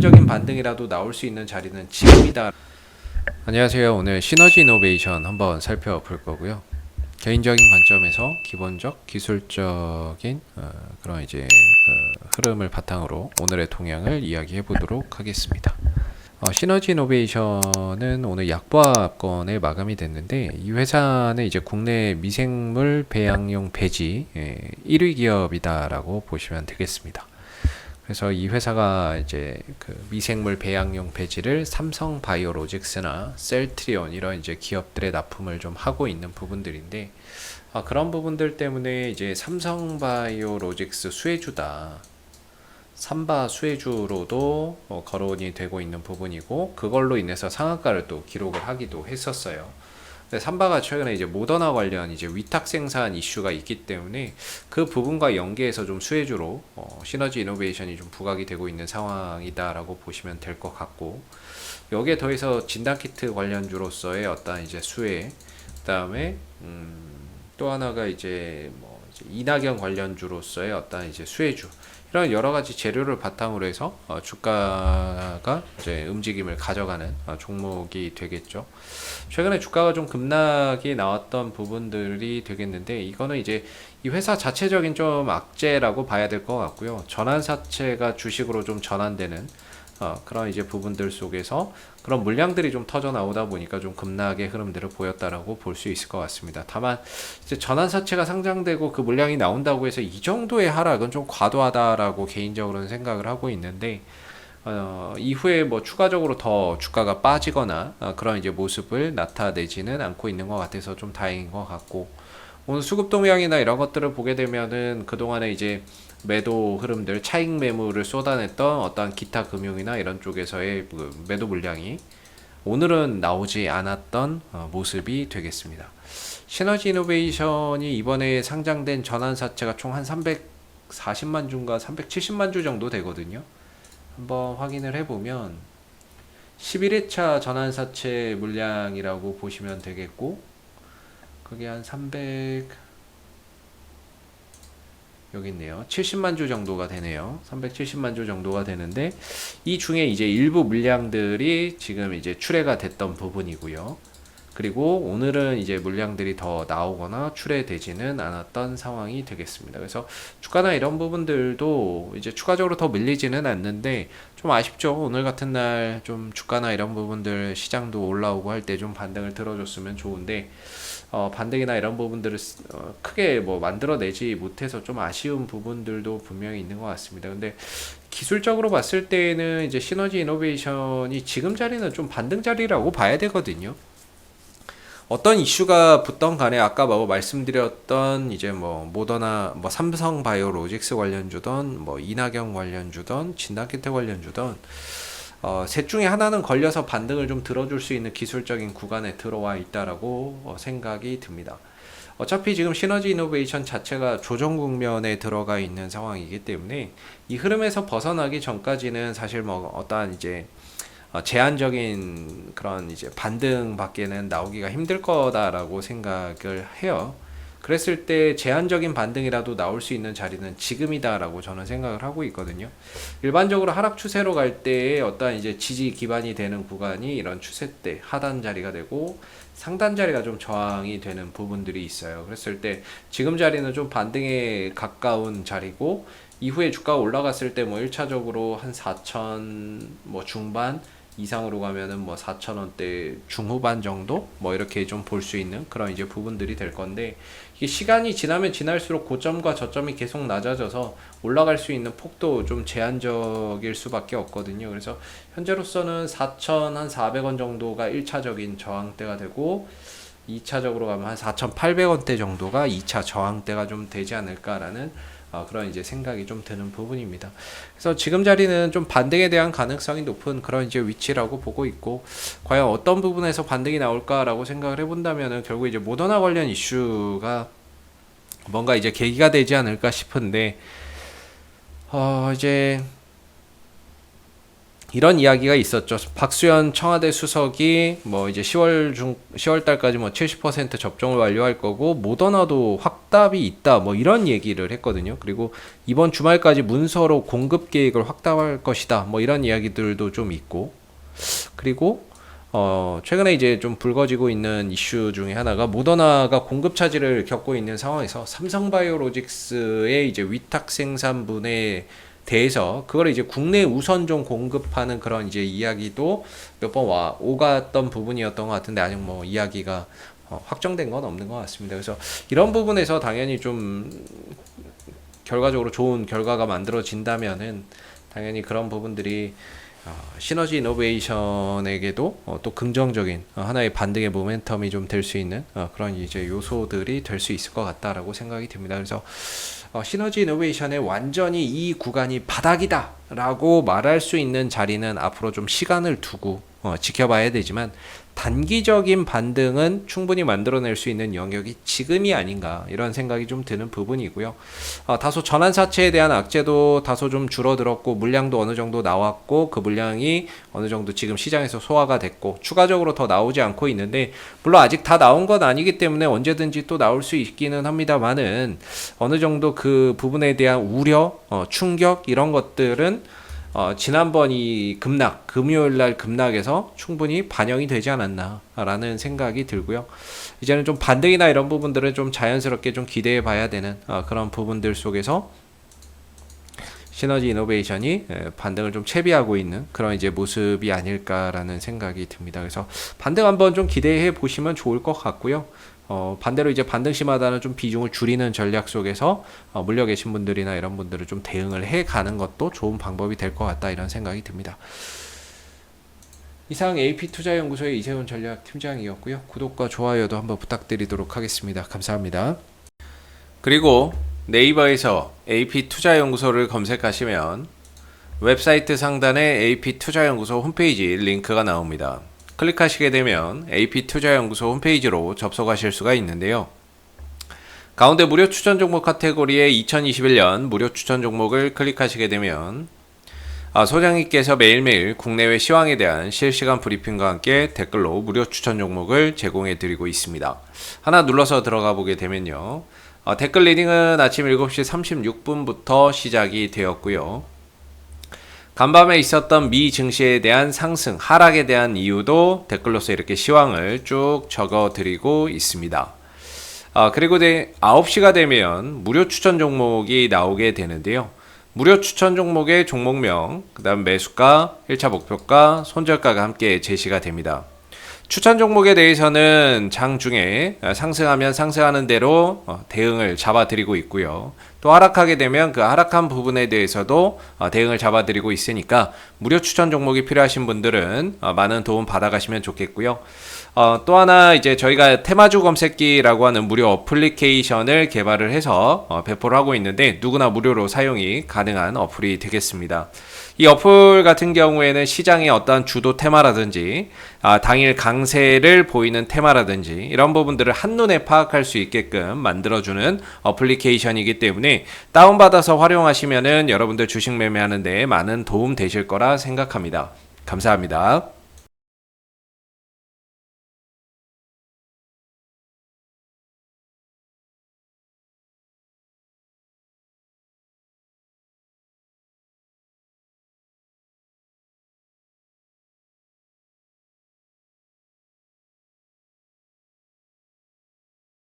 제한적인 반등이라도 나올 수 있는 자리는 지금이다. 안녕하세요. 오늘 시너지 이노베이션 한번 살펴볼 거고요. 개인적인 관점에서 기본적 기술적인 그런 이제 흐름을 바탕으로 오늘의 동향을 이야기해 보도록 하겠습니다. 시너지 이노베이션은 오늘 약보합권에 마감이 됐는데, 이 회사는 이제 국내 미생물 배양용 배지 1위 기업이다라고 보시면 되겠습니다. 그래서 이 회사가 이제 그 미생물 배양용 배지를 삼성 바이오로직스나 셀트리온 이런 이제 기업들의 납품을 좀 하고 있는 부분들인데, 그런 부분들 때문에 이제 삼성 바이오로직스 수혜주다, 삼바 수혜주로도 거론이 되고 있는 부분이고, 그걸로 인해서 상한가를 또 기록을 하기도 했었어요. 근데 삼바가 최근에 이제 모더나 관련 이제 위탁 생산 이슈가 있기 때문에 그 부분과 연계해서 좀 수혜주로 시너지 이노베이션이 좀 부각이 되고 있는 상황이다라고 보시면 될 것 같고, 여기에 더해서 진단키트 관련주로서의 어떤 이제 수혜, 그다음에 또 하나가 이제 뭐 이제 이낙연 관련주로서의 어떤 이제 수혜주, 이런 여러 가지 재료를 바탕으로 해서 주가가 이제 움직임을 가져가는 종목이 되겠죠. 최근에 주가가 좀 급락이 나왔던 부분들이 되겠는데, 이거는 이제 이 회사 자체적인 좀 악재라고 봐야 될 것 같고요. 전환사채가 주식으로 좀 전환되는 그런 이제 부분들 속에서 그런 물량들이 좀 터져 나오다 보니까 좀 급락의 흐름들을 보였다라고 볼 수 있을 것 같습니다. 다만 이제 전환사채가 상장되고 그 물량이 나온다고 해서 이 정도의 하락은 좀 과도하다라고 개인적으로는 생각을 하고 있는데, 이후에 뭐 추가적으로 더 주가가 빠지거나 그런 이제 모습을 나타내지는 않고 있는 것 같아서 좀 다행인 것 같고, 오늘 수급 동향이나 이런 것들을 보게 되면은 그동안에 이제 매도 흐름들, 차익 매물을 쏟아냈던 어떤 기타 금융이나 이런 쪽에서의 매도 물량이 오늘은 나오지 않았던 모습이 되겠습니다. 시너지 이노베이션이 이번에 상장된 전환사채가 총 한 340만 주인가 370만 주 정도 되거든요. 한번 확인을 해보면 11회차 전환사채 물량이라고 보시면 되겠고, 그게 한 300, 여기 있네요. 70만 주 정도가 되네요. 370만 주 정도가 되는데, 이 중에 이제 일부 물량들이 지금 이제 출회가 됐던 부분이고요. 그리고 오늘은 이제 물량들이 더 나오거나 출회되지는 않았던 상황이 되겠습니다. 그래서 주가나 이런 부분들도 이제 추가적으로 더 밀리지는 않는데 좀 아쉽죠. 오늘 같은 날 좀 주가나 이런 부분들 시장도 올라오고 할 때 좀 반등을 들어줬으면 좋은데, 반등이나 이런 부분들을 크게 뭐 만들어내지 못해서 좀 아쉬운 부분들도 분명히 있는 것 같습니다. 근데 기술적으로 봤을 때는 이제 시너지 이노베이션이 지금 자리는 좀 반등 자리라고 봐야 되거든요. 어떤 이슈가 붙던 간에 아까 뭐 말씀드렸던 이제 뭐 모더나 뭐 삼성 바이오로직스 관련주던 뭐 이낙연 관련주던 진단키트 관련주던 셋 중에 하나는 걸려서 반등을 좀 들어줄 수 있는 기술적인 구간에 들어와 있다라고 생각이 듭니다. 어차피 지금 시너지 이노베이션 자체가 조정 국면에 들어가 있는 상황이기 때문에 이 흐름에서 벗어나기 전까지는 사실 뭐 어떠한 이제 제한적인 그런 이제 반등밖에는 나오기가 힘들 거다라고 생각을 해요. 그랬을 때 제한적인 반등이라도 나올 수 있는 자리는 지금이다라고 저는 생각을 하고 있거든요. 일반적으로 하락 추세로 갈 때에 어떤 이제 지지 기반이 되는 구간이 이런 추세 때 하단 자리가 되고 상단 자리가 좀 저항이 되는 부분들이 있어요. 그랬을 때 지금 자리는 좀 반등에 가까운 자리고, 이후에 주가가 올라갔을 때 뭐 1차적으로 한 4천 뭐 중반 이상으로 가면은 뭐 4,000원대 중후반 정도 뭐 이렇게 좀 볼 수 있는 그런 이제 부분들이 될 건데, 이게 시간이 지나면 지날수록 고점과 저점이 계속 낮아져서 올라갈 수 있는 폭도 좀 제한적일 수밖에 없거든요. 그래서 현재로서는 4,400원 정도가 1차적인 저항대가 되고, 2차적으로 가면 한 4,800원대 정도가 2차 저항대가 좀 되지 않을까라는 그런 이제 생각이 좀 드는 부분입니다. 그래서 지금 자리는 좀 반등에 대한 가능성이 높은 그런 이제 위치라고 보고 있고, 과연 어떤 부분에서 반등이 나올까라고 생각을 해본다면은 결국 이제 모더나 관련 이슈가 뭔가 이제 계기가 되지 않을까 싶은데, 이제 이런 이야기가 있었죠. 박수현 청와대 수석이 뭐 이제 10월 달까지 뭐 70% 접종을 완료할 거고 모더나도 확답이 있다 뭐 이런 얘기를 했거든요. 그리고 이번 주말까지 문서로 공급 계획을 확답할 것이다 뭐 이런 이야기들도 좀 있고, 그리고 최근에 이제 좀 불거지고 있는 이슈 중에 하나가 모더나가 공급 차질을 겪고 있는 상황에서 삼성바이오로직스의 이제 위탁 생산분에 대해서 그걸 이제 국내 우선종 공급하는 그런 이제 이야기도 몇 번 오갔던 부분이었던 것 같은데 아직 뭐 이야기가 확정된 건 없는 것 같습니다. 그래서 이런 부분에서 당연히 좀 결과적으로 좋은 결과가 만들어진다면은 당연히 그런 부분들이 시너지 이노베이션에게도 또 긍정적인 하나의 반등의 모멘텀이 좀 될 수 있는 그런 이제 요소들이 될 수 있을 것 같다라고 생각이 듭니다. 그래서 시너지 이노베이션의 완전히 이 구간이 바닥이다 라고 말할 수 있는 자리는 앞으로 좀 시간을 두고 지켜봐야 되지만, 단기적인 반등은 충분히 만들어낼 수 있는 영역이 지금이 아닌가 이런 생각이 좀 드는 부분이고요. 다소 전환사채에 대한 악재도 다소 좀 줄어들었고 물량도 어느 정도 나왔고 그 물량이 어느 정도 지금 시장에서 소화가 됐고 추가적으로 더 나오지 않고 있는데, 물론 아직 다 나온 건 아니기 때문에 언제든지 또 나올 수 있기는 합니다만은 어느 정도 그 부분에 대한 우려, 충격 이런 것들은 지난번 이 금요일날 급락에서 충분히 반영이 되지 않았나라는 생각이 들고요. 이제는 좀 반등이나 이런 부분들을 좀 자연스럽게 좀 기대해 봐야 되는 그런 부분들 속에서 시너지 이노베이션이 반등을 좀 채비하고 있는 그런 이제 모습이 아닐까라는 생각이 듭니다. 그래서 반등 한번 좀 기대해 보시면 좋을 것 같고요. 반대로 이제 반등 시마다는 좀 비중을 줄이는 전략 속에서 물려 계신 분들이나 이런 분들을 좀 대응을 해 가는 것도 좋은 방법이 될 것 같다 이런 생각이 듭니다. 이상 AP투자연구소의 이세훈 전략팀장이었고요. 구독과 좋아요도 한번 부탁드리도록 하겠습니다. 감사합니다. 그리고 네이버에서 AP투자연구소를 검색하시면 웹사이트 상단에 AP투자연구소 홈페이지 링크가 나옵니다. 클릭하시게 되면 AP투자연구소 홈페이지로 접속하실 수가 있는데요. 가운데 무료 추천 종목 카테고리의 2021년 무료 추천 종목을 클릭하시게 되면 소장님께서 매일매일 국내외 시황에 대한 실시간 브리핑과 함께 댓글로 무료 추천 종목을 제공해 드리고 있습니다. 하나 눌러서 들어가 보게 되면요. 댓글 리딩은 아침 7시 36분부터 시작이 되었고요. 간밤에 있었던 미 증시에 대한 상승, 하락에 대한 이유도 댓글로서 이렇게 시황을 쭉 적어 드리고 있습니다. 그리고 9시가 되면 무료 추천 종목이 나오게 되는데요. 무료 추천 종목의 종목명, 그 다음 매수가, 1차 목표가, 손절가가 함께 제시가 됩니다. 추천 종목에 대해서는 장중에 상승하면 상승하는 대로 대응을 잡아드리고 있고요. 또 하락하게 되면 그 하락한 부분에 대해서도 대응을 잡아드리고 있으니까 무료 추천 종목이 필요하신 분들은 많은 도움 받아가시면 좋겠고요. 또 하나 이제 저희가 테마주 검색기라고 하는 무료 어플리케이션을 개발을 해서 배포를 하고 있는데 누구나 무료로 사용이 가능한 어플이 되겠습니다. 이 어플 같은 경우에는 시장의 어떤 주도 테마라든지 당일 강세를 보이는 테마라든지 이런 부분들을 한눈에 파악할 수 있게끔 만들어주는 어플리케이션이기 때문에 다운받아서 활용하시면은 여러분들 주식 매매하는 데 많은 도움 되실 거라 생각합니다. 감사합니다.